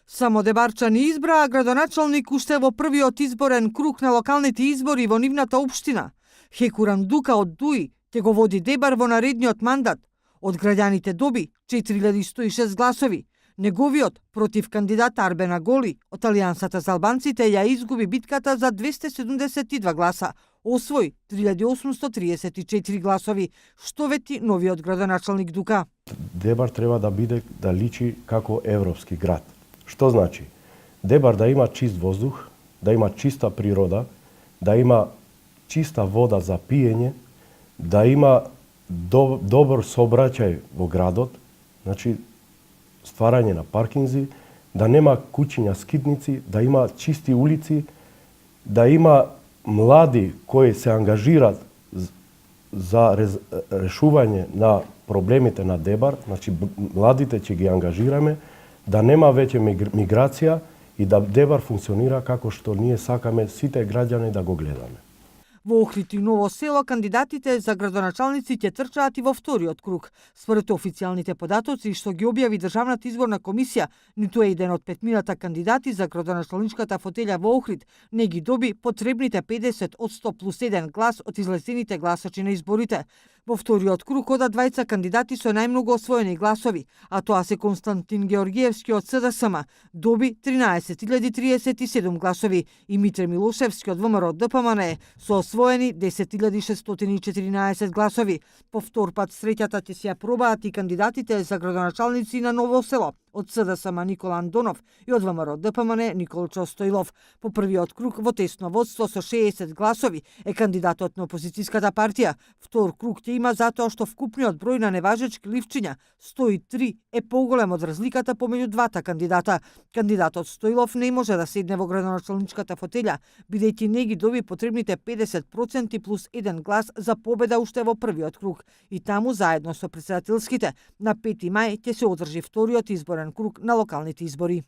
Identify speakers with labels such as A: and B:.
A: Само Дебарчани избраа градоначалник уште во првиот изборен круг на локалните избори во нивната општина. Хекуран Дука од ДУИ ќе го води Дебар во наредниот мандат. Од граѓаните доби 4106 гласови. Неговиот против кандидат Арбена Голи од Алијансата за албанците ја изгуби битката за 272 гласа, освои 3834 гласови, што вети новиот градоначалник Дука.
B: Дебар треба да личи како европски град. Што значи? Дебар да има чист воздух, да има чиста природа, да има чиста вода за пиење, да има добар сообраќај во градот, значи стварање на паркинзи, да нема куќиња скитници, да има чисти улици, да има млади кои се ангажираат за решување на проблемите на Дебар, значи младите ќе ги ангажираме, да нема веќе миграција и да Дебар функционира како што ние сакаме сите граѓани да го гледаме.
A: Во Охрид и Ново село кандидатите за градоначалници ќе трчаат и во вториот круг. Според официјалните податоци што ги објави Државната изборна комисија, ниту еден од 5000 кандидати за градоначалничката фотелја во Охрид не ги доби потребните 50 од 100 плюс 1 глас од излезените гласачи на изборите. Во вториот круг одат двајца кандидати со најмногу освоени гласови, а тоа се Константин Георгиевски од СДСМ, доби 13037 гласови, и Митре Милошевски од ВМРО ДПМН со освоени 10614 гласови. По втор пат среќата ќе се ја пробаат и кандидатите за градоначалници на Ново село од СДСМ Никола Андонов и од ВМРО ДПМН Николчо Стоилов. По првиот круг во тесно водство со 60 гласови е кандидатот на опозицијската партија. Втор круг ќе има затоа што вкупниот број на неважечки ливчиња 103 е поголем од разликата помеѓу двата кандидата. Кандидатот Стоилов не може да седне во градоначалничката фотелја, бидејќи не ги доби потребните 50% плюс 1 глас за победа уште во првиот круг. И таму заедно со претседателските на 5 мај ќе се одржи вториот изборен круг на локалните избори.